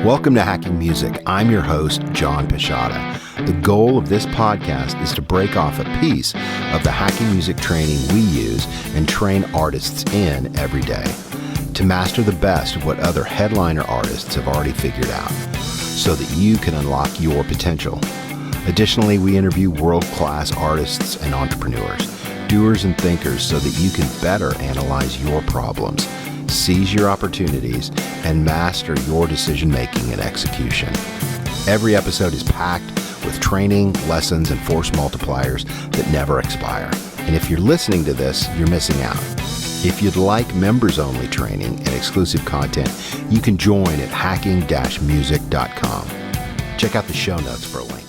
Welcome to Hacking Music. I'm your host, John Pisciotta. The goal of this podcast is to break off a piece of the hacking music training we use and train artists in every day to master the best of what other headliner artists have already figured out so that you can unlock your potential. Additionally, we interview world-class artists and entrepreneurs, doers and thinkers so that you can better analyze your problems, seize your opportunities, and master your decision-making and execution. Every episode is packed with training, lessons, and force multipliers that never expire. And if you're listening to this, you're missing out. If you'd like members-only training and exclusive content, you can join at hacking-music.com. Check out the show notes for a link.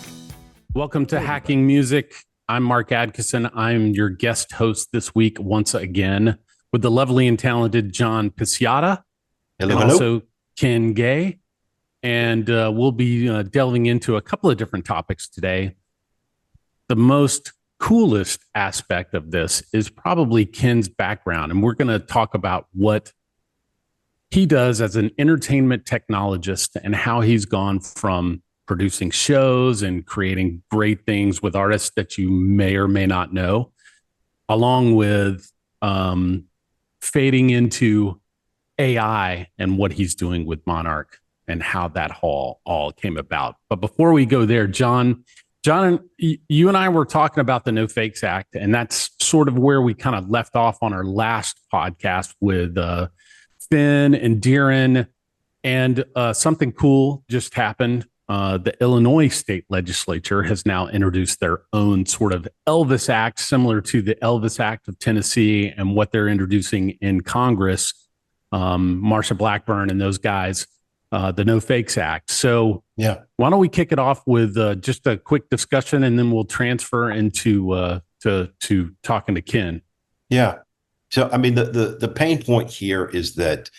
Welcome to Hacking Music. I'm Mark Adkison. I'm your guest host this week once again with the lovely and talented John Pisciotta. Hello, and also Ken Gay. And we'll be delving into a couple of different topics today. The most coolest aspect of this is probably Ken's background. And we're going to talk about what he does as an entertainment technologist and how he's gone from producing shows and creating great things with artists that you may or may not know, along with fading into AI and what he's doing with Monarch and how that all came about. But before we go there, John, you and I were talking about the No Fakes Act, and that's sort of where we kind of left off on our last podcast with Finn and Dheeren, and something cool just happened. The Illinois state legislature has now introduced their own sort of Elvis Act, similar to the Elvis Act of Tennessee and what they're introducing in Congress, Marsha Blackburn and those guys, the No Fakes Act. So why don't we kick it off with just a quick discussion, and then we'll transfer into to talking to Ken. Yeah. So, I mean, the pain point here is that,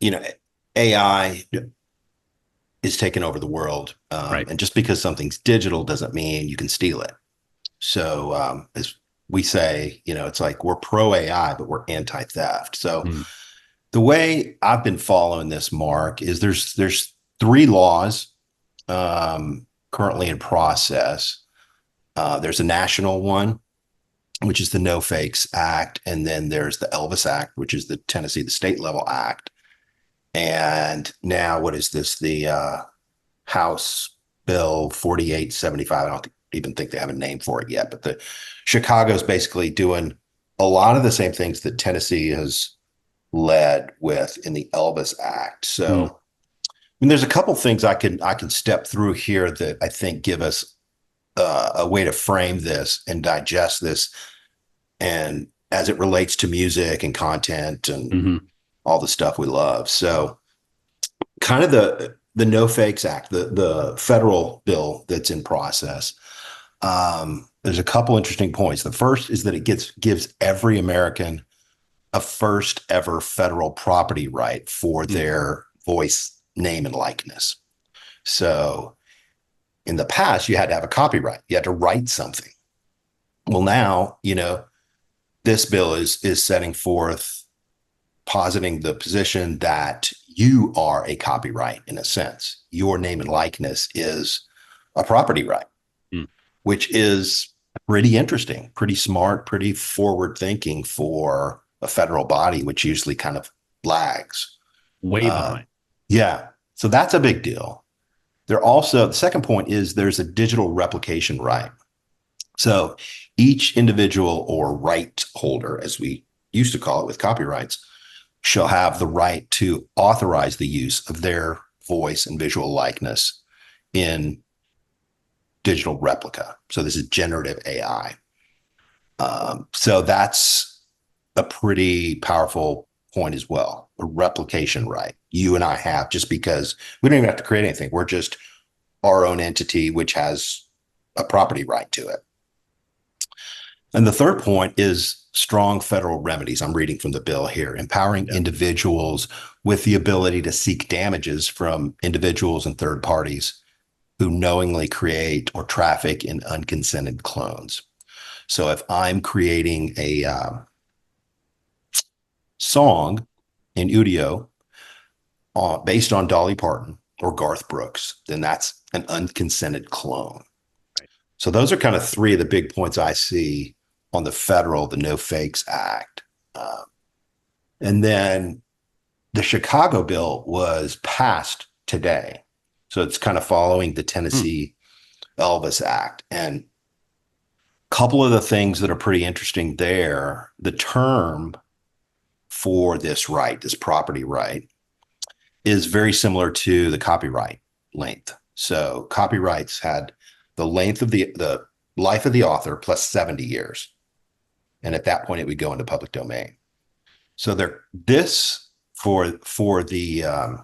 AI is taking over the world. Right. And just because something's digital doesn't mean you can steal it. So as we say, it's like we're pro AI, but we're anti-theft. So the way I've been following this, Mark, is there's three laws currently in process. There's a national one, which is the No Fakes Act. And then there's the Elvis Act, which is the Tennessee, the state level act. And now, what is this? The House Bill 4875. I don't even think they have a name for it yet, but the Chicago's basically doing a lot of the same things that Tennessee has led with in the Elvis Act. So, I mean, there's a couple things I can step through here that I think give us a way to frame this and digest this, and as it relates to music and content and all the stuff we love. So kind of the No Fakes Act, the federal bill that's in process. There's a couple interesting points. The first is that it gives every American a first ever federal property right for their voice, name, and likeness. So in the past, you had to have a copyright. You had to write something. Well, now, this bill is setting forth, positing the position that you are a copyright in a sense. Your name and likeness is a property right, which is pretty interesting, pretty smart, pretty forward thinking for a federal body, which usually kind of lags. Way behind. Yeah. So that's a big deal. The second point is there's a digital replication right. So each individual or right holder, as we used to call it with copyrights, shall have the right to authorize the use of their voice and visual likeness in digital replica. So this is generative AI. So that's a pretty powerful point as well. A replication right you and I have, just because we don't even have to create anything. We're just our own entity, which has a property right to it. And the third point is strong federal remedies. I'm reading from the bill here, empowering individuals with the ability to seek damages from individuals and third parties who knowingly create or traffic in unconsented clones. So if I'm creating a song in Udio based on Dolly Parton or Garth Brooks, then that's an unconsented clone. Right. So those are kind of three of the big points I see on the federal, the No Fakes Act. And then the Chicago bill was passed today. So it's kind of following the Tennessee Elvis Act. And a couple of the things that are pretty interesting there, the term for this right, this property right, is very similar to the copyright length. So copyrights had the length of the life of the author plus 70 years. And at that point, it would go into public domain. So this for the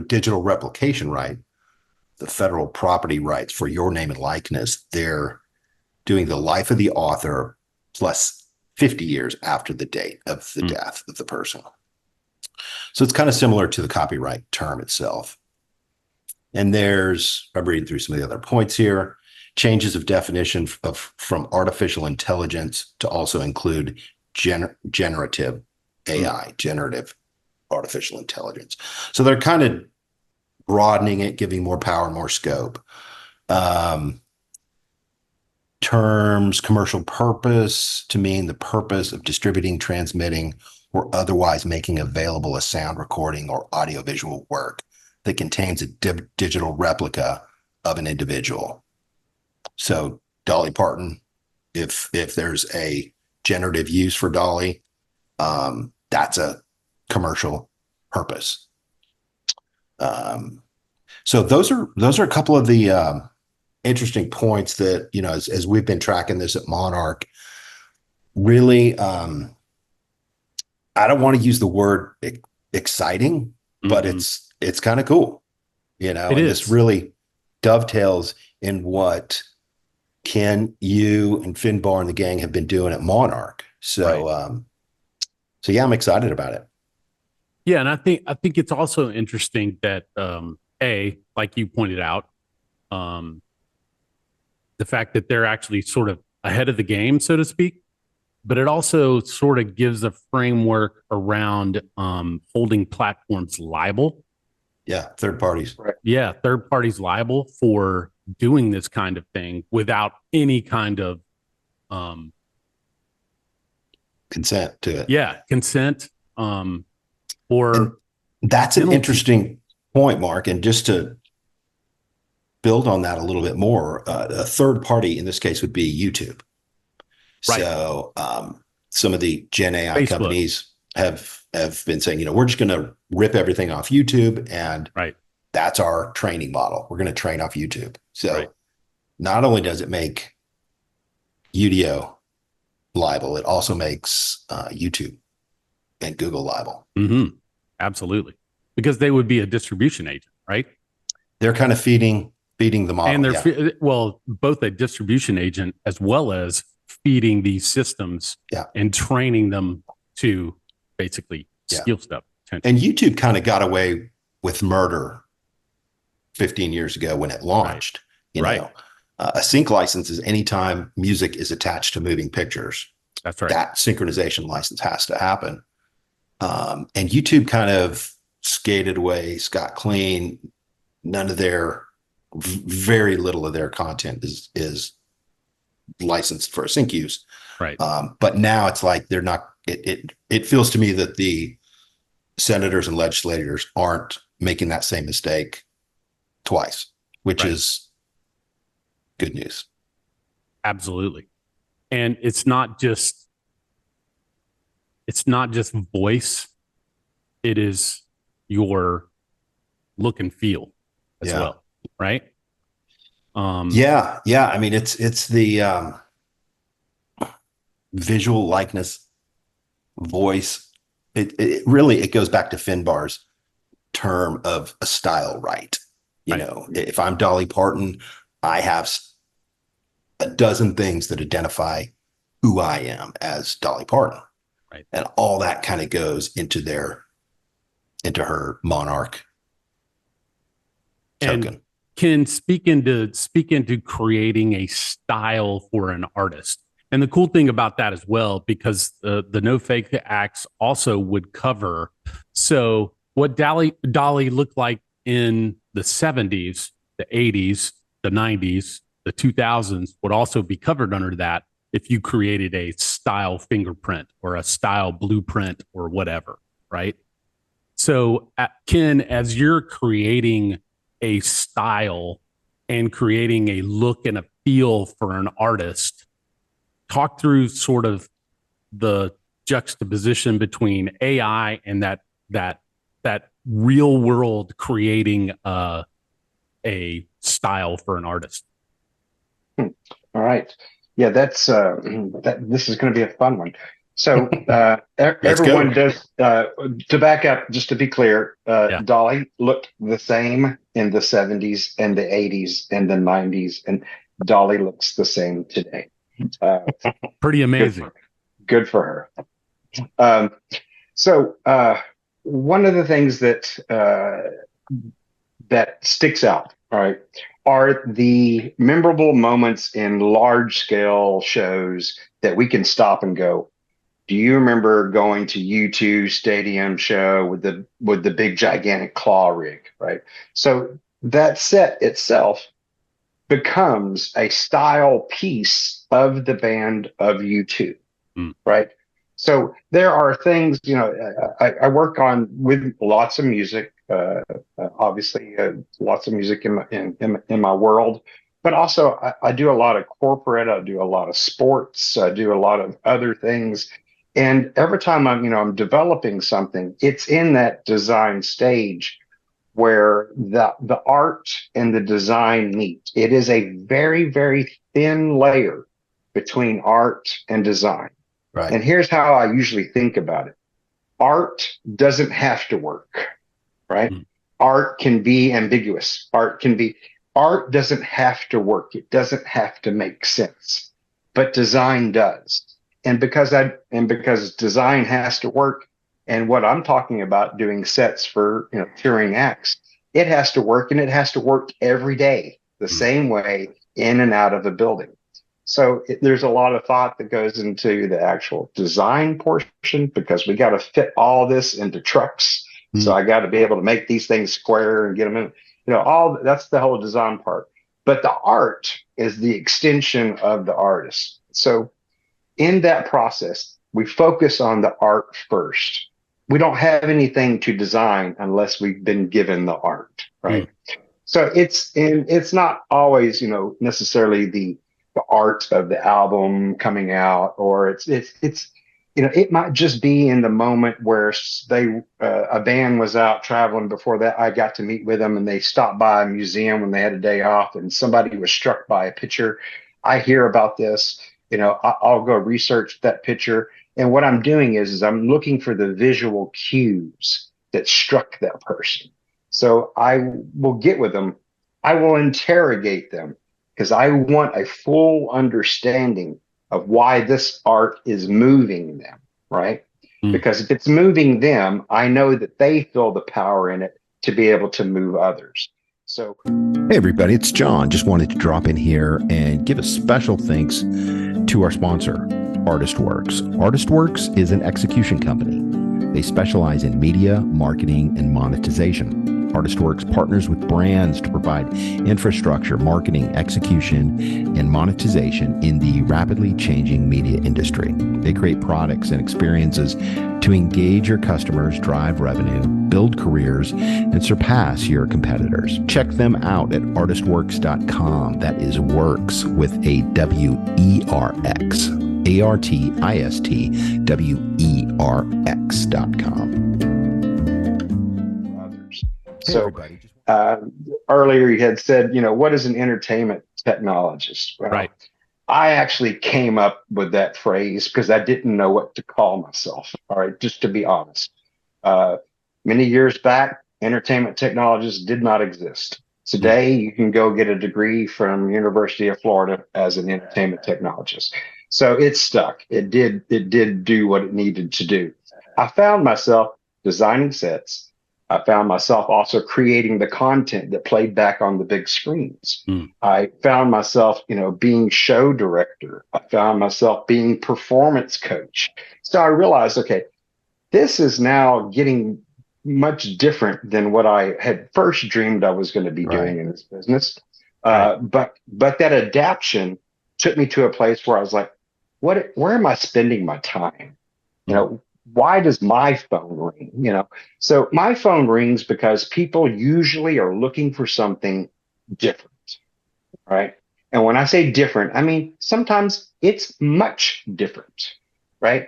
digital replication right, the federal property rights for your name and likeness, they're doing the life of the author plus 50 years after the date of the death of the person. So it's kind of similar to the copyright term itself. And I'm reading through some of the other points here. Changes of definition from artificial intelligence to also include generative AI, generative artificial intelligence. So they're kind of broadening it, giving more power, more scope. Terms, commercial purpose to mean the purpose of distributing, transmitting, or otherwise making available a sound recording or audiovisual work that contains a digital replica of an individual. So Dolly Parton, if there's a generative use for Dolly, that's a commercial purpose. So those are a couple of the interesting points that, as we've been tracking this at Monarch, really, I don't want to use the word exciting, but it's kind of cool, and this really dovetails in what Ken, you, and Finbar and the gang have been doing at Monarch. So, so yeah, I'm excited about it. Yeah, and I think it's also interesting that like you pointed out, the fact that they're actually sort of ahead of the game, so to speak, but it also sort of gives a framework around holding platforms liable. Yeah, third parties. Right. Yeah, third parties liable for doing this kind of thing without any kind of consent to it. Yeah, consent. And that's an interesting point, Mark. And just to build on that a little bit more, a third party in this case would be YouTube. Right. So some of the Gen AI companies have been saying, we're just going to rip everything off YouTube, and that's our training model. We're going to train off YouTube. So not only does it make UDO liable, it also makes YouTube and Google liable. Mm-hmm. Absolutely. Because they would be a distribution agent, right? They're kind of feeding the model. And they're both a distribution agent as well as feeding these systems and training them to basically steal stuff. And YouTube kind of got away with murder 15 years ago when it launched. You know, a sync license is anytime music is attached to moving pictures. That's right. That synchronization license has to happen. And YouTube kind of skated away, scot clean. None of very little of their content is licensed for sync use. Right. But now it's like they're not. It feels to me that the senators and legislators aren't making that same mistake twice, which is good news. Absolutely. And it's not just voice. It is your look and feel as well. Right. I mean, it's the visual likeness, voice. It really goes back to Finbar's term of a style right. You know, if I'm Dolly Parton, I have a dozen things that identify who I am as Dolly Parton. Right. And all that kind of goes into her Monarch token. And can speak into creating a style for an artist. And the cool thing about that as well, because the No Fake Acts also would cover. So what Dolly looked like in the 70s, the 80s, the 90s, the 2000s would also be covered under that if you created a style fingerprint or a style blueprint or whatever, right? So, Ken, as you're creating a style and creating a look and a feel for an artist, talk through sort of the juxtaposition between AI and that real world creating a style for an artist. All right. Yeah, that's this is going to be a fun one. So everyone does, to back up, just to be clear, Dolly looked the same in the 70s and the 80s and the 90s, and Dolly looks the same today. Pretty amazing. Good for her. So one of the things that sticks out, all right, are the memorable moments in large scale shows that we can stop and go, do you remember going to U2 Stadium show with the big gigantic claw rig, right? So that set itself becomes a style piece of the band of U2, right? So there are things, I work with lots of music, obviously lots of music in my world, but also I do a lot of corporate, I do a lot of sports, I do a lot of other things. And every time I'm developing something, it's in that design stage where the art and the design meet. It is a very, very thin layer between art and design. Right. And here's how I usually think about it. Art doesn't have to work, right? Art can be ambiguous. Art doesn't have to work. It doesn't have to make sense, but design does. And because design has to work, and what I'm talking about doing sets for touring acts, it has to work, and it has to work every day the same way in and out of a building. So there's a lot of thought that goes into the actual design portion, because we got to fit all this into trucks. So I got to be able to make these things square and get them in, that's the whole design part. But the art is the extension of the artist. So in that process, we focus on the art first. We don't have anything to design unless we've been given the art, right? So it's not always, necessarily the art of the album coming out, or it's it might just be in the moment where a band was out traveling. Before that, I got to meet with them, and they stopped by a museum when they had a day off, and somebody was struck by a picture. I hear about this, I'll go research that picture. And what I'm doing is I'm looking for the visual cues that struck that person. So I will get with them. I will interrogate them, because I want a full understanding of why this art is moving them, right? Because if it's moving them, I know that they feel the power in it to be able to move others. So, hey everybody, it's John. Just wanted to drop in here and give a special thanks to our sponsor, ArtistWorks. ArtistWorks is an execution company. They specialize in media, marketing, and monetization. ArtistWorks partners with brands to provide infrastructure, marketing, execution, and monetization in the rapidly changing media industry. They create products and experiences to engage your customers, drive revenue, build careers, and surpass your competitors. Check them out at artistworks.com. That is works with a W-E-R-X. ArtistWerx.com. So earlier you had said, what is an entertainment technologist? Well, right. I actually came up with that phrase because I didn't know what to call myself. All right, just to be honest. Many years back, entertainment technologists did not exist. Today, you can go get a degree from University of Florida as an entertainment technologist. So it stuck. It did do what it needed to do. I found myself designing sets. I found myself also creating the content that played back on the big screens. I found myself, being show director. I found myself being performance coach. So I realized, okay, this is now getting much different than what I had first dreamed I was going to be doing in this business. But that adaptation took me to a place where I was like, where am I spending my time? You know, why does my phone ring? You know, so my phone rings because people usually are looking for something different, right? And when I say different, I mean sometimes it's much different, right?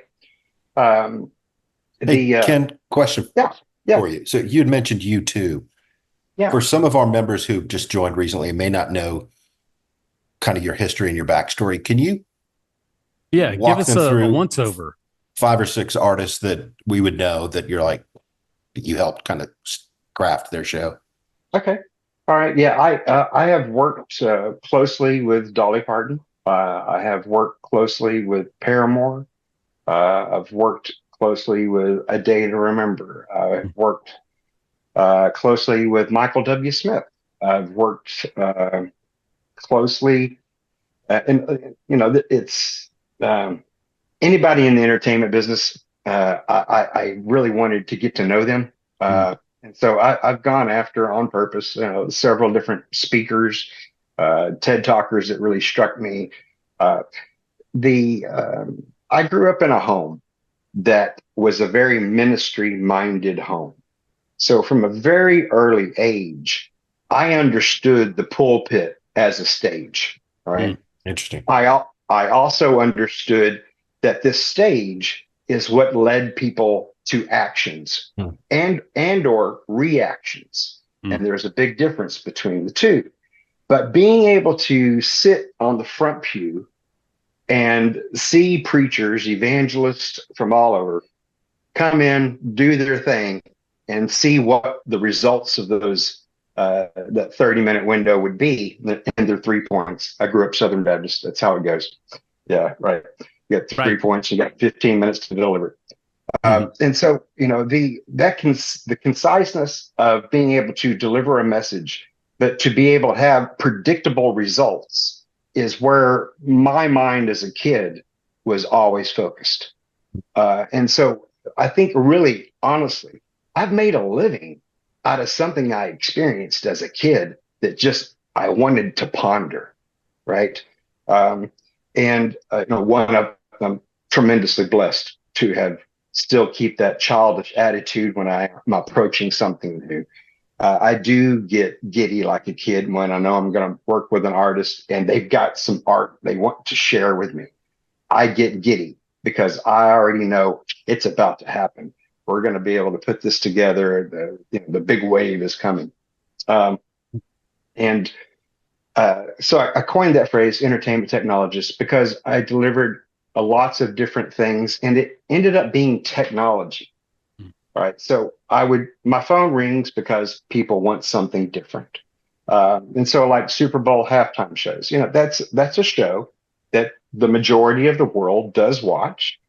Hey, Ken, question Yeah. for you. So you had mentioned YouTube. Yeah. For some of our members who just joined recently and may not know kind of your history and your backstory, can you give us a once over? 5 or 6 artists that we would know that you're like, you helped kind of craft their show. Okay. All right. Yeah. I have worked closely with Dolly Parton. I have worked closely with Paramore. I've worked closely with A Day to Remember. I've worked closely with Michael W. Smith. I've worked closely, and you know, it's anybody in the entertainment business. I really wanted to get to know them, and so I've gone after on purpose, several different speakers, TED talkers that really struck me. I grew up in a home that was a very ministry-minded home. So from a very early age, I understood the pulpit as a stage, right? Interesting. I also understood that this stage is what led people to actions and or reactions. And there's a big difference between the two. But being able to sit on the front pew and see preachers, evangelists from all over come in, do their thing, and see what the results of those that 30-minute window would be, and their 3 points. I grew up Southern Baptist. That's how it goes. Yeah, right. You got 3 points. You got 15 minutes to deliver. And so, the conciseness of being able to deliver a message, but to be able to have predictable results, is where my mind as a kid was always focused. And so I think really, honestly, I've made a living out of something I experienced as a kid that just I wanted to ponder, right? I'm tremendously blessed to have still keep that childish attitude when I'm approaching something new. I do get giddy like a kid when I know I'm going to work with an artist and they've got some art they want to share with me. I get giddy because I already know it's about to happen. We're going to be able to put this together. The big wave is coming. So I coined that phrase, entertainment technologist, because I delivered lots of different things and it ended up being technology. All right. So my phone rings because people want something different. And so like Super Bowl halftime shows, that's a show that the majority of the world does watch.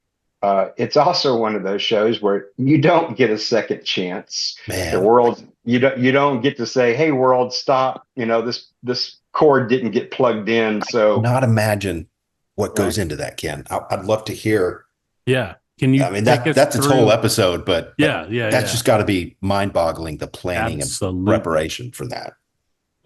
It's also one of those shows where you don't get a second chance. Man. The world, you don't get to say, "Hey, world, stop." This cord didn't get plugged in. So not imagine what goes into that, Ken. I'd love to hear. Yeah. Can you? I mean, that's its whole episode, but that's just got to be mind-boggling. The planning and preparation for that.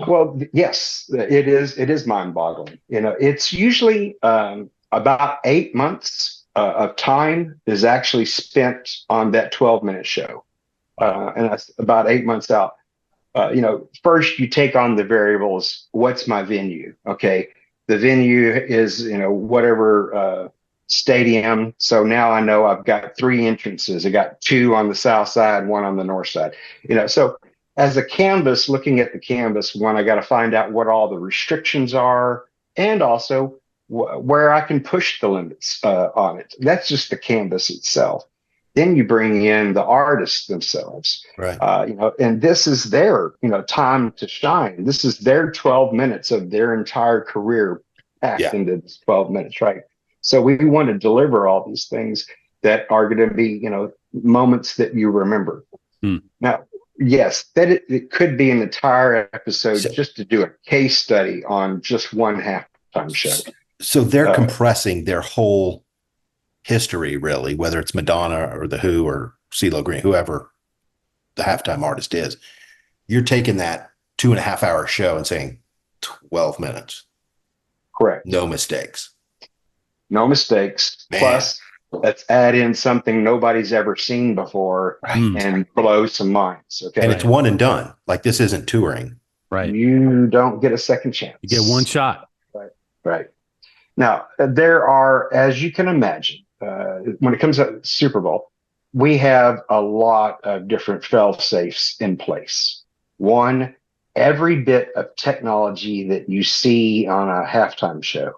Well, yes, it is. It is mind-boggling. It's usually about 8 months of time is actually spent on that 12-minute show, and that's about 8 months out. First you take on the variables. What's my venue? Okay, the venue is whatever stadium. So now I know I've got 3 entrances. I got 2 on the south side, 1 on the north side. So as a canvas, looking at the canvas, I got to find out what all the restrictions are, and also where I can push the limits on it. That's just the canvas itself. Then you bring in the artists themselves, right? And this is their, time to shine. This is their 12 minutes of their entire career packed into this 12 minutes, right? So we want to deliver all these things that are going to be, moments that you remember. Now, yes, that it could be an entire episode just to do a case study on just one halftime show. So they're compressing their whole history, really, whether it's Madonna or The Who or CeeLo Green, whoever the halftime artist is. You're taking that 2.5 hour show and saying 12 minutes. Correct. No mistakes. No mistakes. Man. Plus, let's add in something nobody's ever seen before and blow some minds. Okay. And it's one and done. Like, this isn't touring. Right. You don't get a second chance. You get one shot. Right. Now, there are, as you can imagine, when it comes to Super Bowl, we have a lot of different fail-safes in place. One, every bit of technology that you see on a halftime show,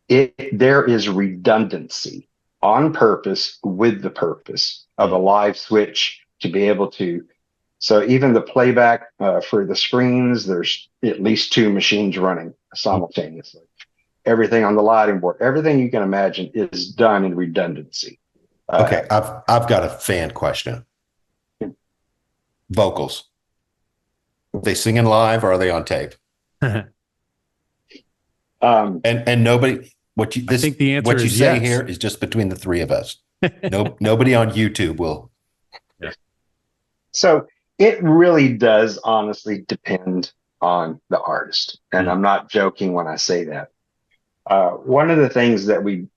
there is redundancy on purpose with the purpose of a live switch to be able to. So even the playback for the screens, there's at least 2 machines running simultaneously. Everything on the lighting board, everything you can imagine is done in redundancy. Okay, I've got a fan question. Vocals. Are they singing live or are they on tape? And nobody. I think the answer what you say yes. Here is just between the 3 of us. Nobody on YouTube will. Yeah. So it really does honestly depend on the artist, and I'm not joking when I say that. One of the things that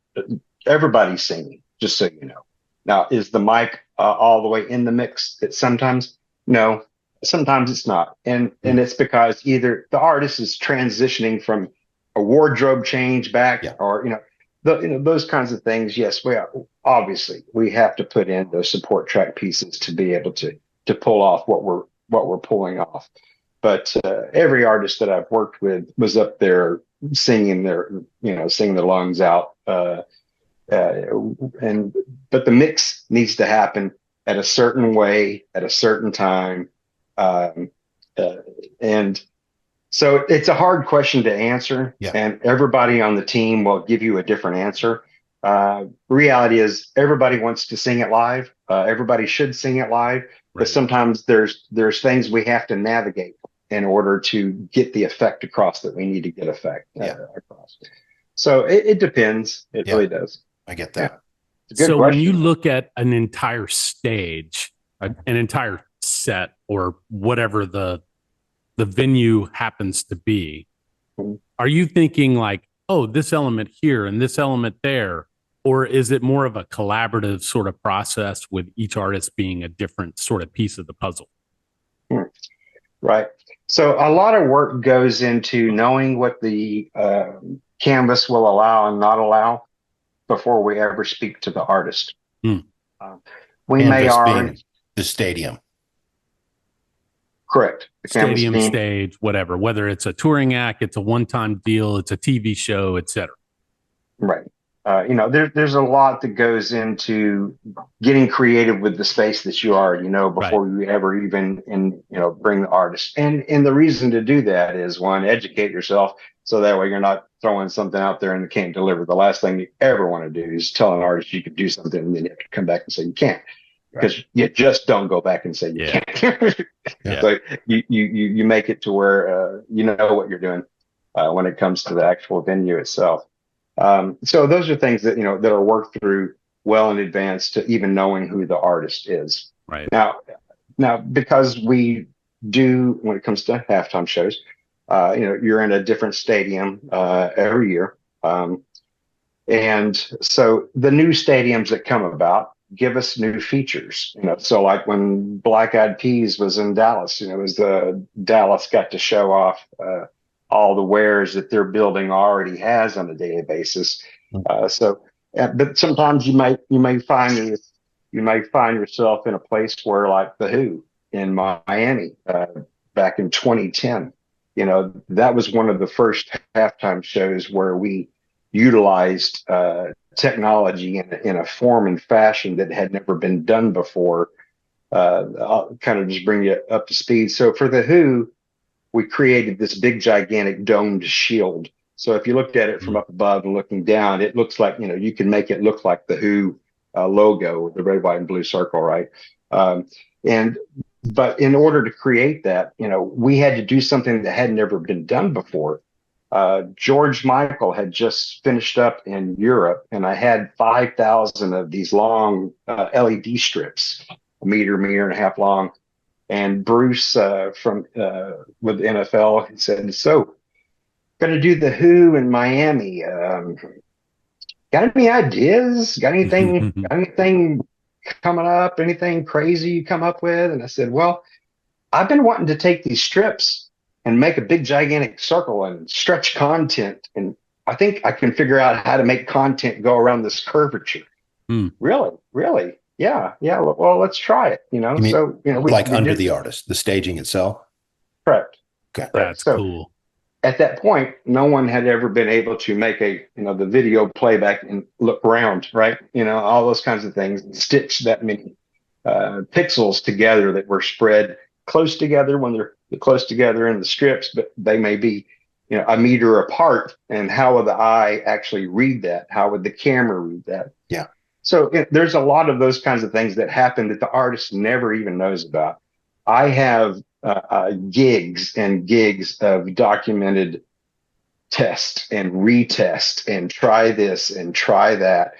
everybody's singing, just so you know. Now, is the mic all the way in the mix? Sometimes it's not, and it's because either the artist is transitioning from a wardrobe change back, or those kinds of things. Yes, obviously we have to put in those support track pieces to be able to pull off what we're pulling off. But every artist that I've worked with was up there singing their lungs out. But the mix needs to happen at a certain way at a certain time. And so it's a hard question to answer, and everybody on the team will give you a different answer. Reality is everybody wants to sing it live. Everybody should sing it live, but sometimes there's things we have to navigate in order to get the effect across that we need to get across. So it depends. It really does. I get that. So when you look at an entire stage, an entire set, or whatever the venue happens to be, are you thinking like, oh, this element here and this element there? Or is it more of a collaborative sort of process with each artist being a different sort of piece of the puzzle? Right. So a lot of work goes into knowing what the canvas will allow and not allow before we ever speak to the artist. We may already the stadium. Correct. The stadium, stage, whatever, whether it's a touring act, it's a one-time deal, it's a TV show, etc. Right. There's a lot that goes into getting creative with the space that you already know before you ever even bring the artist. And the reason to do that is, one, educate yourself so that way you're not throwing something out there and can't deliver. The last thing you ever want to do is tell an artist you could do something and then you have to come back and say you can't, because you just don't go back and say you can't. So you make it to where you know what you're doing when it comes to the actual venue itself. So those are things that that are worked through well in advance to even knowing who the artist is. Right. Now because we do, when it comes to halftime shows, you're in a different stadium every year, and so the new stadiums that come about give us new features. So like when Black Eyed Peas was in Dallas, Dallas got to show off all the wares that their building already has on a daily basis. But sometimes you may find yourself in a place where, like the Who in Miami back in 2010, that was one of the first halftime shows where we utilized technology in a form and fashion that had never been done before. I'll kind of just bring you up to speed. So for the Who, we created this big, gigantic domed shield. So if you looked at it from up above and looking down, it looks like, you can make it look like the Who logo with the red, white, and blue circle, right? But in order to create that, we had to do something that had never been done before. George Michael had just finished up in Europe, and I had 5,000 of these long LED strips, a meter and a half long. And Bruce from with the NFL, he said, "So, going to do the Who in Miami. Got any ideas? Got anything? Got anything coming up? Anything crazy you come up with?" And I said, "Well, I've been wanting to take these strips and make a big gigantic circle and stretch content, and I think I can figure out how to make content go around this curvature." Really, really. Yeah, yeah. Well, let's try it. You mean, so we under the artist, the staging itself. Correct. Okay, that's cool. At that point, no one had ever been able to make the video playback and look round, right? All those kinds of things, and stitch that many pixels together that were spread close together when they're close together in the strips, but they may be, a meter apart. And how would the eye actually read that? How would the camera read that? Yeah. So there's a lot of those kinds of things that happen that the artist never even knows about. I have gigs and gigs of documented test and retest and try this and try that,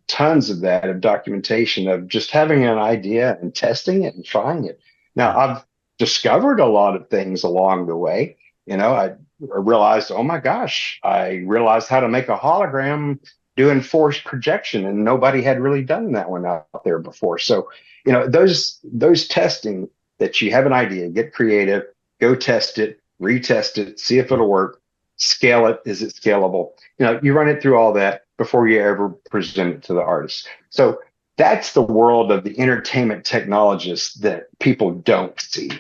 tons of that, of documentation of just having an idea and testing it and trying it. Now, I've discovered a lot of things along the way. I realized, oh my gosh, I realized how to make a hologram doing forced projection, and nobody had really done that one out there before. So, those testing, that you have an idea, get creative, go test it, retest it, see if it'll work, scale it. Is it scalable? You run it through all that before you ever present it to the artist. So that's the world of the entertainment technologists that people don't see.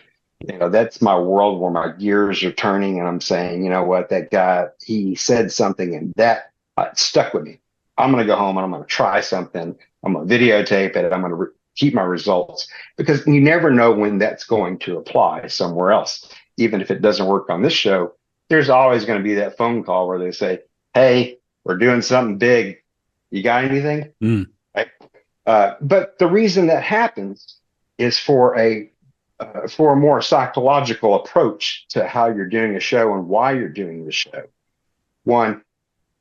That's my world where my gears are turning, and I'm saying, what, that guy, he said something, and that stuck with me. I'm going to go home and I'm going to try something. I'm going to videotape it. I'm going to keep my results, because you never know when that's going to apply somewhere else. Even if it doesn't work on this show, there's always going to be that phone call where they say, "Hey, we're doing something big. You got anything?" Right? But the reason that happens is for a more psychological approach to how you're doing a show and why you're doing the show. One,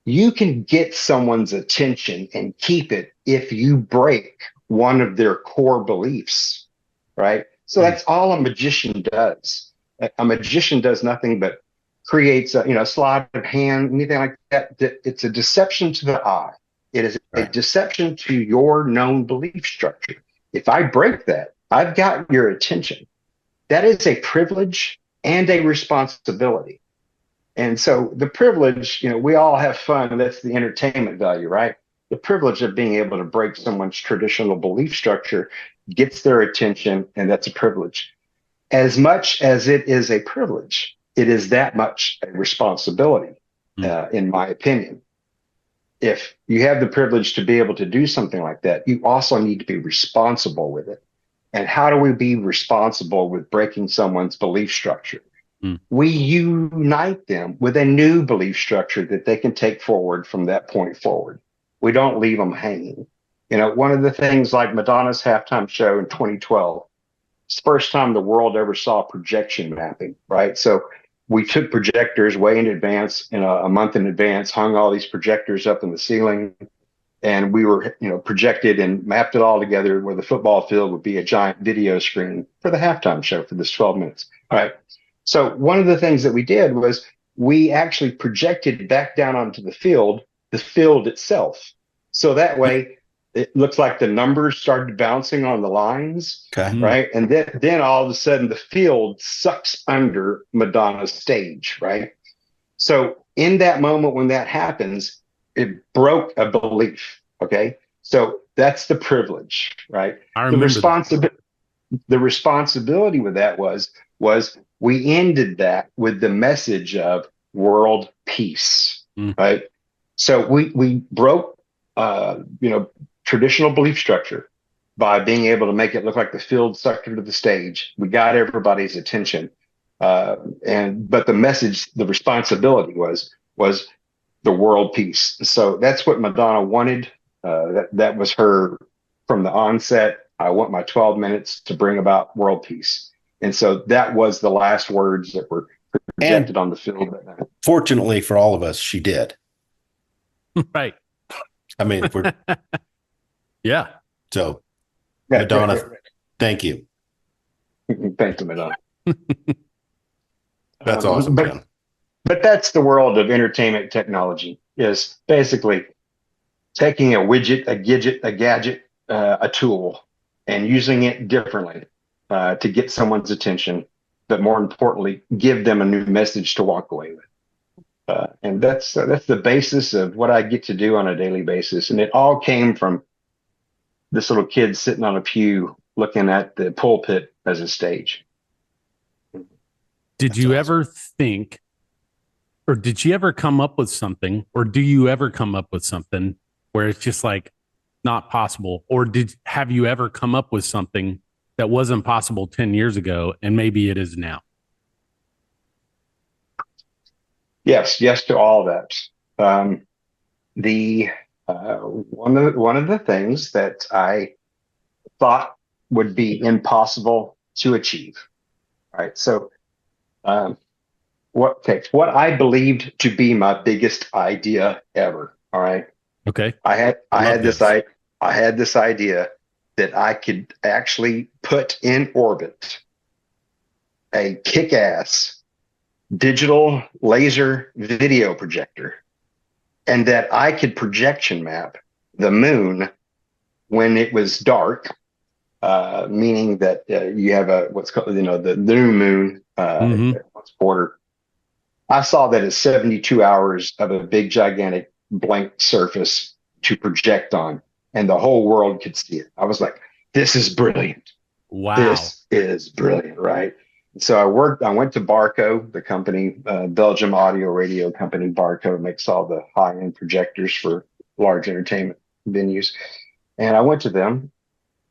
you can get someone's attention and keep it if you break one of their core beliefs, right? So that's all a magician does. A magician does nothing but creates a sleight of hand, anything like that. It's a deception to the eye. It is a deception to your known belief structure. If I break that, I've got your attention. That is a privilege and a responsibility. And so the privilege, we all have fun. That's the entertainment value, right? The privilege of being able to break someone's traditional belief structure gets their attention, and that's a privilege. As much as it is a privilege, it is that much a responsibility, in my opinion. If you have the privilege to be able to do something like that, you also need to be responsible with it. And how do we be responsible with breaking someone's belief structure? We unite them with a new belief structure that they can take forward from that point forward. We don't leave them hanging. One of the things, like Madonna's halftime show in 2012, it's the first time the world ever saw projection mapping, right? So we took projectors way in advance, a month in advance, hung all these projectors up in the ceiling, and we were, projected and mapped it all together where the football field would be a giant video screen for the halftime show for this 12 minutes, right? So one of the things that we did was we actually projected back down onto the field itself. So that way it looks like the numbers started bouncing on the lines, right? And then all of a sudden the field sucks under Madonna's stage, right? So in that moment when that happens, it broke a belief, okay? So that's the privilege, right? The responsibility with that was we ended that with the message of world peace, right? So we broke, traditional belief structure by being able to make it look like the field sucked into the stage. We got everybody's attention, but the message, the responsibility was the world peace. So that's what Madonna wanted. That was her from the onset. I want my 12 minutes to bring about world peace. And so that was the last words that were projected on the field that night. Fortunately for all of us, she did. Right. I mean, yeah. So Madonna, thank you. paint them on. That's awesome, Ken. But that's the world of entertainment technology, is basically taking a widget, a gadget, a tool, and using it differently to get someone's attention, but more importantly, give them a new message to walk away with. And that's the basis of what I get to do on a daily basis. And it all came from this little kid sitting on a pew looking at the pulpit as a stage. Did you ever think, or did you ever come up with something, or do you ever come up with something where it's just like not possible? Or have you ever come up with something that wasn't possible 10 years ago and maybe it is now? Yes to all that. One of the things that I thought would be impossible to achieve. All right. So what I believed to be my biggest idea ever. All right. Okay. I had this idea that I could actually put in orbit a kick-ass digital laser video projector, and that I could projection map the moon when it was dark, meaning that you have what's called, the new moon once a quarter. I saw that as 72 hours of a big, gigantic blank surface to project on, and the whole world could see it. I was like, this is brilliant. Wow. This is brilliant, right? So I went to Barco, the company, Belgium audio radio company. Barco makes all the high-end projectors for large entertainment venues. And I went to them,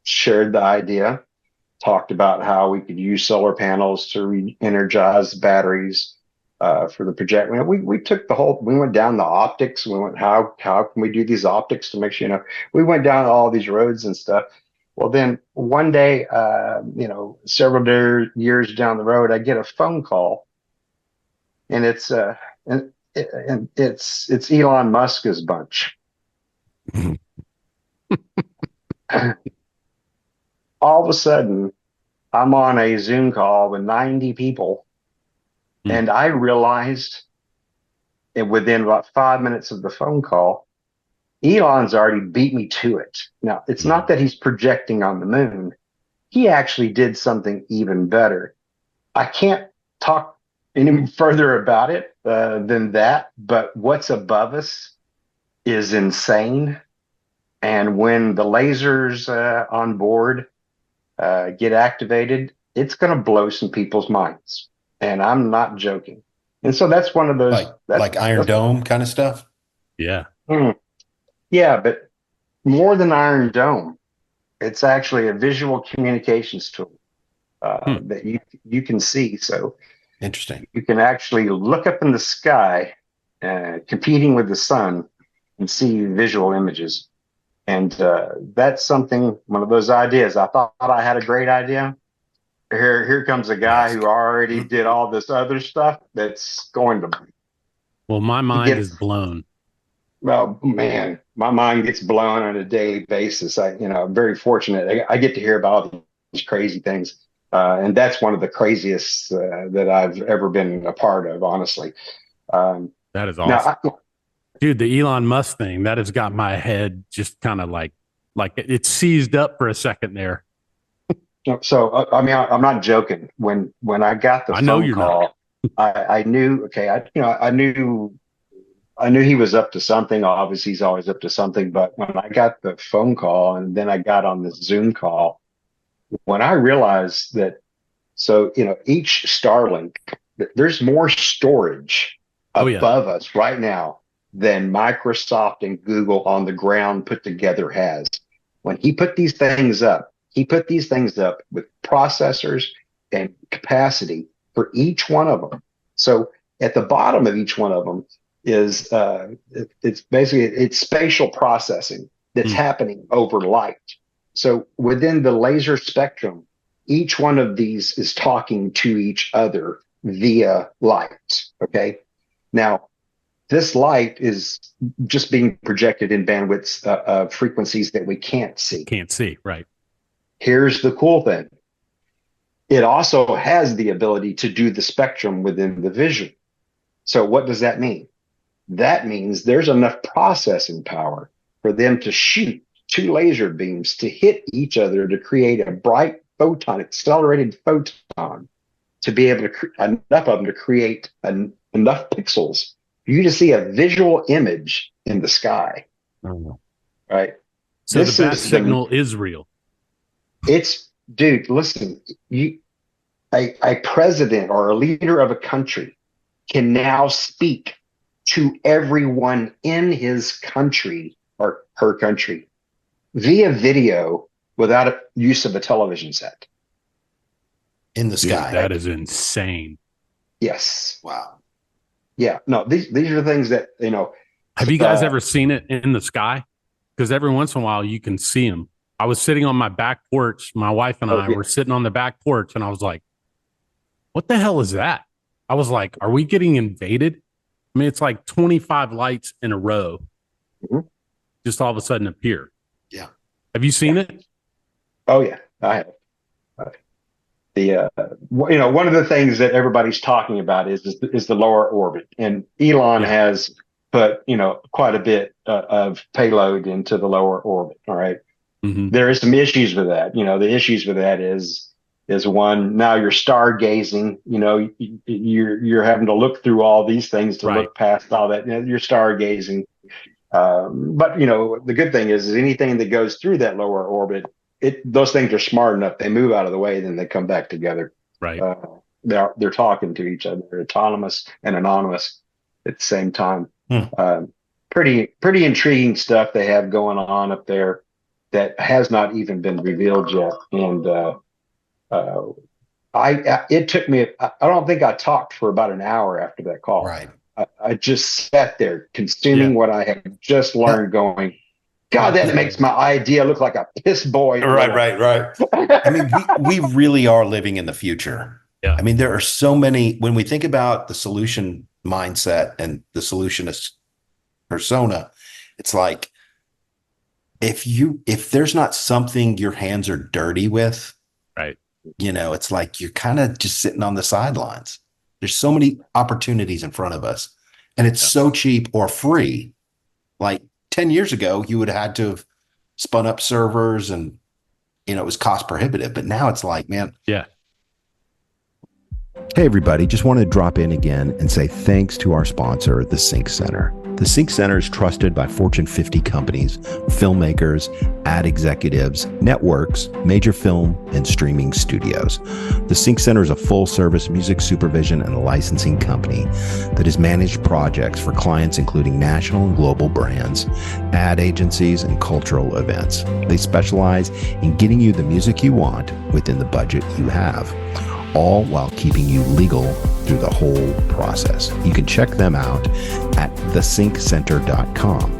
shared the idea, talked about how we could use solar panels to re-energize batteries for the project. We took we went down the optics. We went, how can we do these optics to make sure, we went down all these roads and stuff. Well, then one day, several years down the road, I get a phone call, and it's Elon Musk's bunch. All of a sudden, I'm on a Zoom call with 90 people, and I realized, and within about 5 minutes of the phone call, Elon's already beat me to it. Now, it's not that he's projecting on the moon. He actually did something even better. I can't talk any further about it than that, but what's above us is insane. And when the lasers on board get activated, it's going to blow some people's minds. And I'm not joking. And so that's one of those... Like Iron Dome kind of stuff? Yeah. Yeah, but more than Iron Dome, it's actually a visual communications tool that you can see. So interesting. You can actually look up in the sky, competing with the sun, and see visual images. And that's one of those ideas. I thought I had a great idea. Here comes a guy who already did all this other stuff that's going to... Well, my mind is blown. Well, man, my mind gets blown on a daily basis. I'm very fortunate. I get to hear about all these crazy things. And that's one of the craziest that I've ever been a part of, honestly. That is awesome. Dude, the Elon Musk thing, that has got my head just kind of like it seized up for a second there. So, I'm not joking. When I got the phone call, I knew, okay, I knew he was up to something. Obviously, he's always up to something. But when I got the phone call and then I got on this Zoom call, when I realized that, each Starlink, there's more storage above us right now than Microsoft and Google on the ground put together has. When he put these things up, with processors and capacity for each one of them. So at the bottom of each one of them is it's spatial processing that's happening over light. So within the laser spectrum, each one of these is talking to each other via light. Okay. Now, this light is just being projected in bandwidths of frequencies that we can't see. Can't see, right. Here's the cool thing. it also has the ability to do the spectrum within the vision. So what does that mean? That means there's enough processing power for them to shoot two laser beams to hit each other to create a bright photon, accelerated photon, to be able to enough of them to create enough pixels for you to see a visual image in the sky. Right. So the bat signal is real. It's, dude, listen, a president or a leader of a country can now speak to everyone in his country or her country via video without use of a television set. In the sky. Dude, that is insane. Yes. Wow. Yeah. No, these are things that, you know. Have you guys ever seen it in the sky? Because every once in a while you can see them. I was sitting on my back porch. My wife and I were sitting on the back porch, and I was like, what the hell is that? I was like, are we getting invaded? I mean, it's like 25 lights in a row. Just all of a sudden appear. Yeah. Have you seen it? Oh, yeah, I have. One of the things that everybody's talking about is the lower orbit, and Elon has put, quite a bit of payload into the lower orbit. All right. Mm-hmm. There is some issues with that. The issues with that is one, now you're stargazing, you're having to look through all these things to look past all that. You're stargazing. But the good thing is anything that goes through that lower orbit, those things are smart enough. They move out of the way, then they come back together. Right. They're talking to each other. They're autonomous and anonymous at the same time. Pretty intriguing stuff they have going on up there that has not even been revealed yet. And it took me, I don't think I talked for about an hour after that call. Right. I just sat there consuming what I had just learned, going, God, that makes my idea look like a piss boy. Right. I mean, we really are living in the future. Yeah. I mean, there are so many, when we think about the solution mindset and the solutionist persona, it's like, if there's not something your hands are dirty with, right, it's like you're kind of just sitting on the sidelines. There's so many opportunities in front of us, and it's so cheap or free. Like 10 years ago, you would have had to have spun up servers, and it was cost prohibitive. But now it's like, man, yeah. Hey, everybody, just wanted to drop in again and say thanks to our sponsor, the Sync Center. The Sync Center is trusted by Fortune 50 companies, filmmakers, ad executives, networks, major film and streaming studios. The Sync Center is a full-service music supervision and licensing company that has managed projects for clients including national and global brands, ad agencies, and cultural events. They specialize in getting you the music you want within the budget you have, all while keeping you legal through the whole process. You can check them out at thesyncenter.com.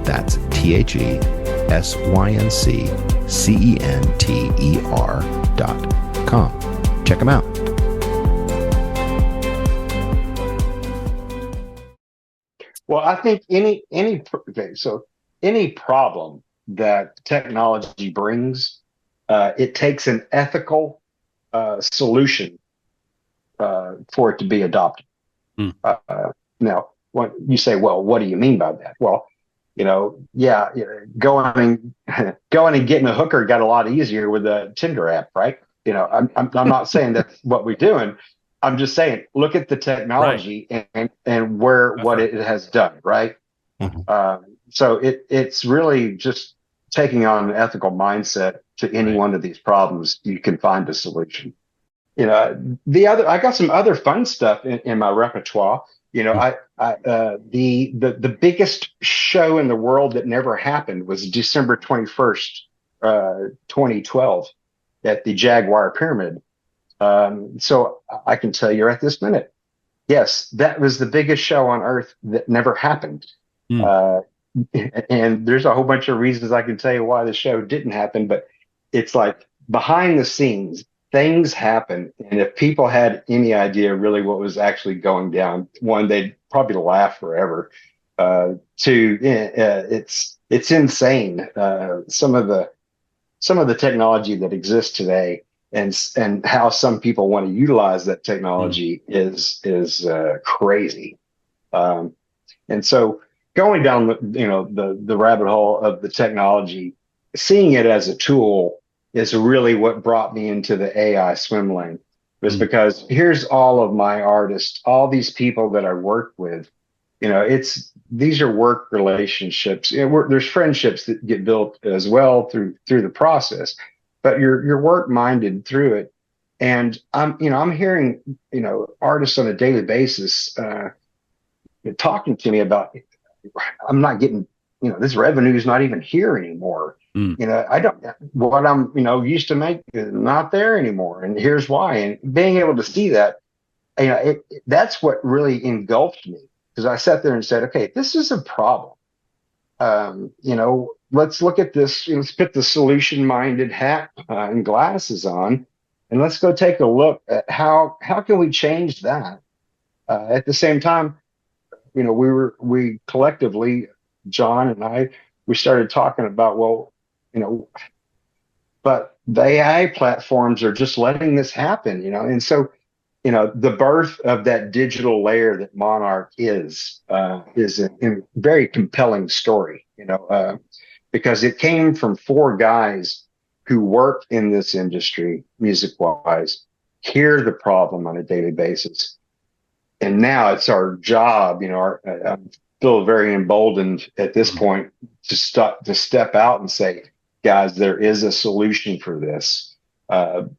That's TheSyncCenter.com. Check them out. Well, I think any problem that technology brings, it takes an ethical solution for it to be adopted. Now, when you say, well, what do you mean by that? Well, going and getting a hooker got a lot easier with the Tinder app, right? I'm not saying that's what we're doing. I'm just saying, look at the technology and what it has done, right? Mm-hmm. So it's really just taking on an ethical mindset to any one of these problems. You can find a solution. I got some other fun stuff in my repertoire. The biggest show in the world that never happened was December 21st, 2012 at the Jaguar Pyramid. So I can tell you right this minute, yes, that was the biggest show on earth that never happened. And there's a whole bunch of reasons I can tell you why the show didn't happen, but it's like behind the scenes, things happen. And if people had any idea really what was actually going down, one, they'd probably laugh forever. Two, it's insane. Some of the technology that exists today and how some people want to utilize that technology is crazy. And so going down the rabbit hole of the technology, seeing it as a tool is really what brought me into the AI swim lane. Was because here's all of my artists, all these people that I work with. These are work relationships. There's friendships that get built as well through the process, but you're work minded through it. And I'm hearing artists on a daily basis talking to me about, I'm not getting, this revenue is not even here anymore. I don't, what I'm used to make is not there anymore, and here's why. And being able to see that, that's what really engulfed me, because I sat there and said, okay, this is a problem. Let's look at this. Let's put the solution-minded hat and glasses on, and let's go take a look at how can we change that. At the same time, we collectively, John and I, we started talking about, but the AI platforms are just letting this happen, and so. The birth of that digital layer that Monarch is a very compelling story, because it came from 4 guys who work in this industry, music-wise, hear the problem on a daily basis. And now it's our job, I feel very emboldened at this point to step out and say, guys, there is a solution for this.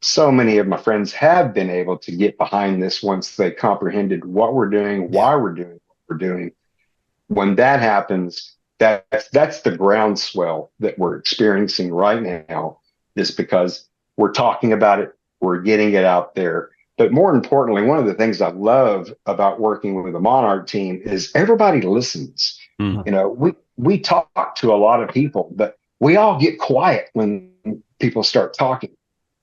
So many of my friends have been able to get behind this once they comprehended what we're doing, why we're doing what we're doing. When that happens, that's the groundswell that we're experiencing right now, is because we're talking about it, we're getting it out there. But more importantly, one of the things I love about working with the Monarch team is everybody listens. We talk to a lot of people, but we all get quiet when people start talking.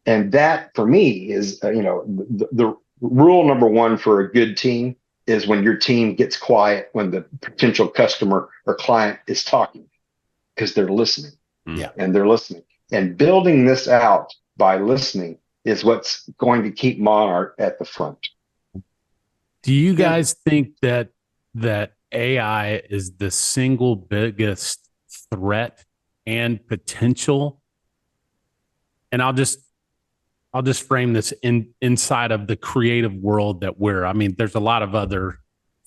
And that, for me, is, the rule number 1 for a good team is when your team gets quiet when the potential customer or client is talking, because they're listening. And they're listening. And building this out by listening is what's going to keep Monarch at the front. Do you guys think that AI is the single biggest threat and potential? And I'll just frame this inside of the creative world that there's a lot of other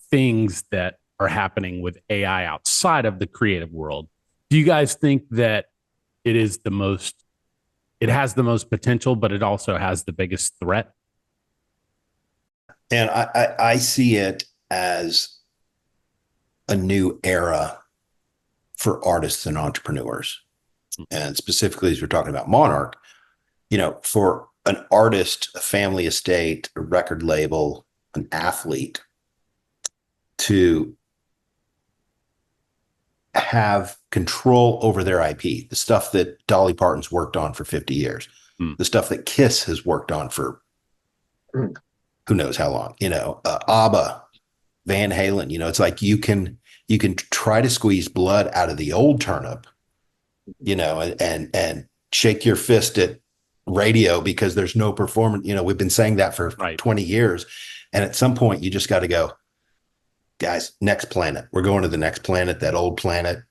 things that are happening with AI outside of the creative world. Do you guys think that it has the most potential, but it also has the biggest threat? And I see it as a new era for artists and entrepreneurs. And specifically, as we're talking about Monarch, for an artist, a family estate, a record label, an athlete, to have control over their IP, the stuff that Dolly Parton's worked on for 50 years, the stuff that Kiss has worked on for who knows how long, ABBA, Van Halen, it's like you can try to squeeze blood out of the old turnip, and shake your fist at radio because there's no performance. We've been saying that for 20 years. And at some point you just got to go, guys, next planet. We're going to the next planet. That old planet,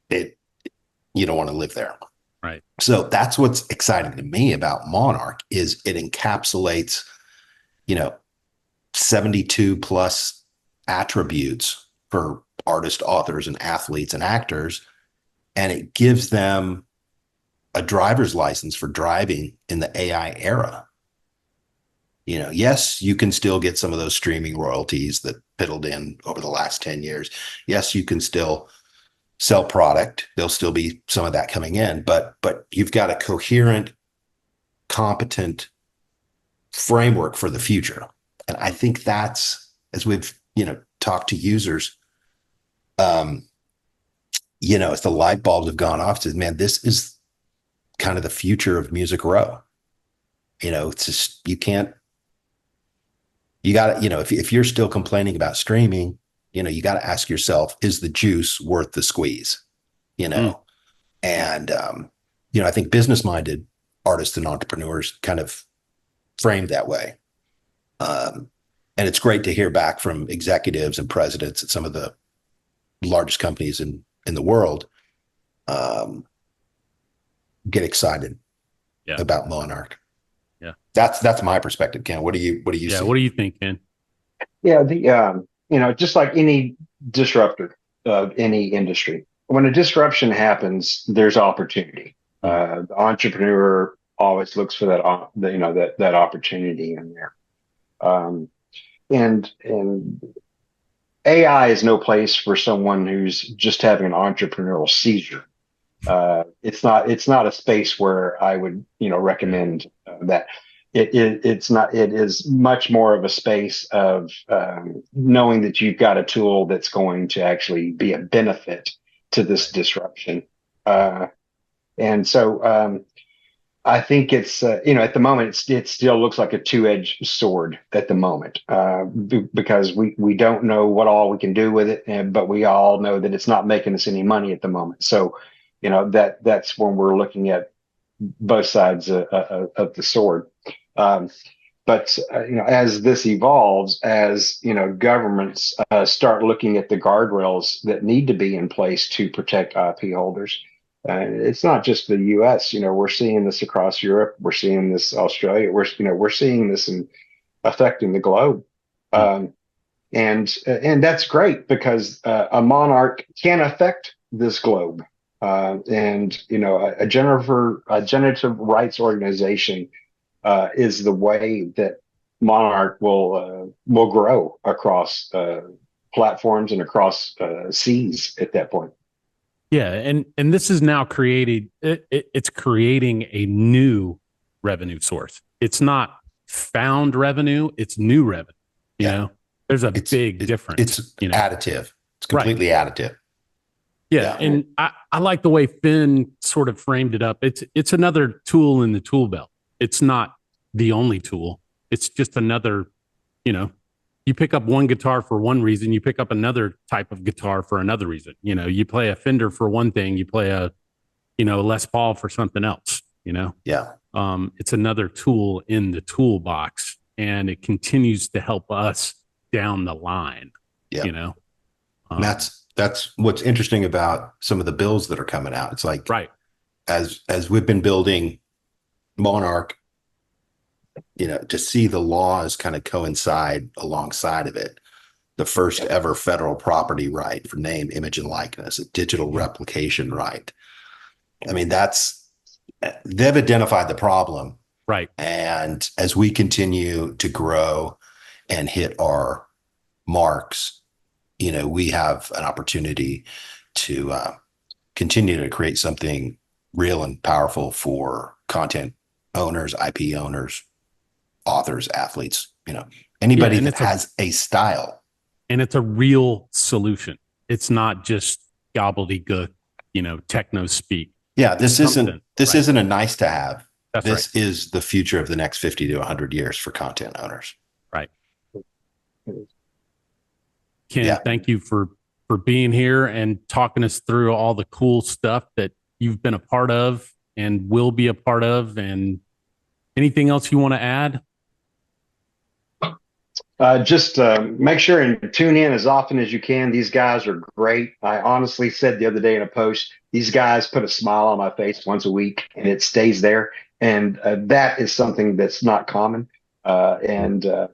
you don't want to live there. Right. So that's what's exciting to me about Monarch is it encapsulates, 72 plus attributes for artists, authors, and athletes and actors. And it gives them a driver's license for driving in the AI era. Yes, you can still get some of those streaming royalties that piddled in over the last 10 years. Yes, you can still sell product. There'll still be some of that coming in, but you've got a coherent, competent framework for the future. And I think that's, as we've, talked to users, as the light bulbs have gone off, says, man, this is kind of the future of Music Row. It's just, you got to, if you're still complaining about streaming, you got to ask yourself, is the juice worth the squeeze? And, I think business-minded artists and entrepreneurs kind of framed that way. And it's great to hear back from executives and presidents at some of the largest companies in the world get excited about Monarch. Yeah, that's my perspective, Ken. What do you see? What do you think, Ken? Yeah, just like any disruptor of any industry, when a disruption happens, there's opportunity. The entrepreneur always looks for that opportunity in there. And AI is no place for someone who's just having an entrepreneurial seizure. It's not a space where I would, recommend that. It's not. It is much more of a space of knowing that you've got a tool that's going to actually be a benefit to this disruption. And so I think it's at the moment it still looks like a two-edged sword at the moment because we don't know what all we can do with it, but we all know that it's not making us any money at the moment. So that's when we're looking at both sides of the sword. But as this evolves, as governments start looking at the guardrails that need to be in place to protect IP holders, it's not just the U.S. We're seeing this across Europe. We're seeing this Australia. We're seeing this affecting the globe, and that's great because a monarch can affect this globe, and a generative rights organization is the way that Monarch will grow across platforms and across seas at that point. Yeah, and this is now it's creating a new revenue source. It's not found revenue, it's new revenue. You know, there's a big difference. It's additive. It's completely additive. Yeah, and I like the way Finn sort of framed it up. It's another tool in the tool belt. It's not the only tool. It's just another, you pick up one guitar for one reason, you pick up another type of guitar for another reason. You play a Fender for one thing, you play a, Les Paul for something else, Yeah. It's another tool in the toolbox, and it continues to help us down the line. Yeah. That's what's interesting about some of the bills that are coming out. It's like, as we've been building Monarch, to see the laws kind of coincide alongside of it. The first ever federal property right for name, image, and likeness, a digital replication right. I mean, they've identified the problem. Right. And as we continue to grow and hit our marks, we have an opportunity to continue to create something real and powerful for content owners, IP owners, authors, athletes, anybody that has a style. And it's a real solution. It's not just gobbledygook, techno speak. Yeah, this isn't a nice to have. This is the future of the next 50 to 100 years for content owners. Right. Ken, thank you for being here and talking us through all the cool stuff that you've been a part of and will be a part of. And anything else you want to add? Just make sure and tune in as often as you can. These guys are great. I honestly said the other day in a post, these guys put a smile on my face once a week and it stays there. And that is something that's not common. It's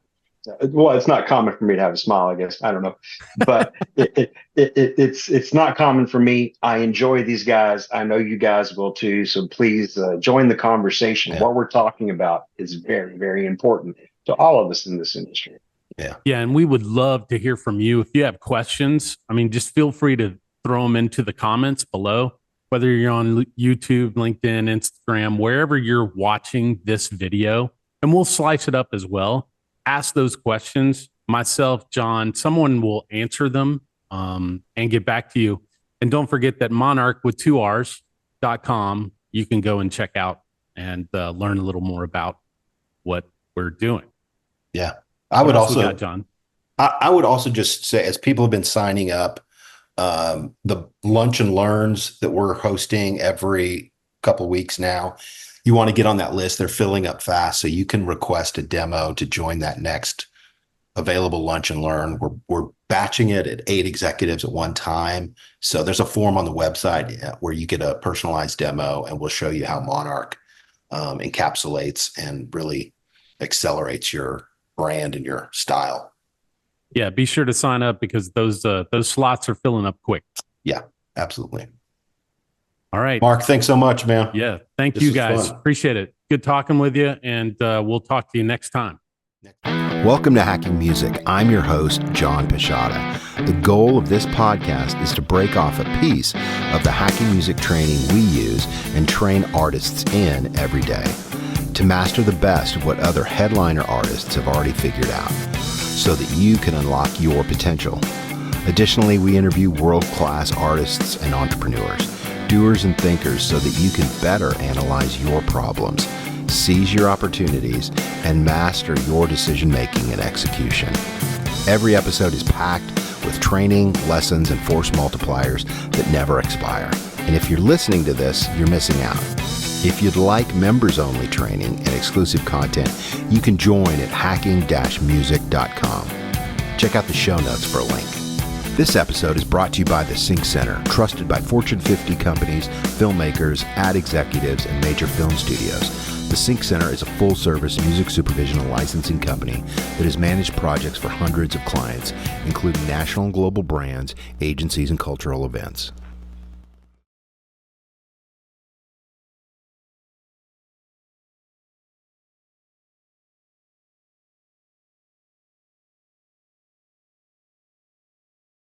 not common for me to have a smile, I guess. I don't know, but it's not common for me. I enjoy these guys. I know you guys will too. So please join the conversation. Yeah. What we're talking about is very, very important to all of us in this industry. Yeah. And we would love to hear from you. If you have questions, just feel free to throw them into the comments below, whether you're on YouTube, LinkedIn, Instagram, wherever you're watching this video, and we'll slice it up as well. Ask those questions. Myself, John, someone will answer them and get back to you. And don't forget that Monarch with 2Rs.com, you can go and check out and learn a little more about what we're doing. Yeah. I would also, John. I would also just say, as people have been signing up, the lunch and learns that we're hosting every couple of weeks now, you want to get on that list. They're filling up fast, so you can request a demo to join that next available lunch and learn. We're batching it at 8 executives at one time. So there's a form on the website where you get a personalized demo, and we'll show you how Monarch encapsulates and really accelerates your brand and your style. Yeah, be sure to sign up because those slots are filling up quick. Yeah, absolutely. All right, Mark, thanks so much, man. Yeah, thank you guys. Appreciate it. Good talking with you, and we'll talk to you next time. Welcome to Hacking Music. I'm your host, John Pisciotta. The goal of this podcast is to break off a piece of the hacking music training we use and train artists in every day to master the best of what other headliner artists have already figured out so that you can unlock your potential. Additionally, we interview world-class artists and entrepreneurs, doers and thinkers so that you can better analyze your problems, seize your opportunities, and master your decision-making and execution. Every episode is packed with training, lessons, and force multipliers that never expire. And if you're listening to this, you're missing out. If you'd like members-only training and exclusive content, you can join at hacking-music.com. Check out the show notes for a link. This episode is brought to you by the Sync Center, trusted by Fortune 50 companies, filmmakers, ad executives, and major film studios. The Sync Center is a full-service music supervision and licensing company that has managed projects for hundreds of clients, including national and global brands, agencies, and cultural events.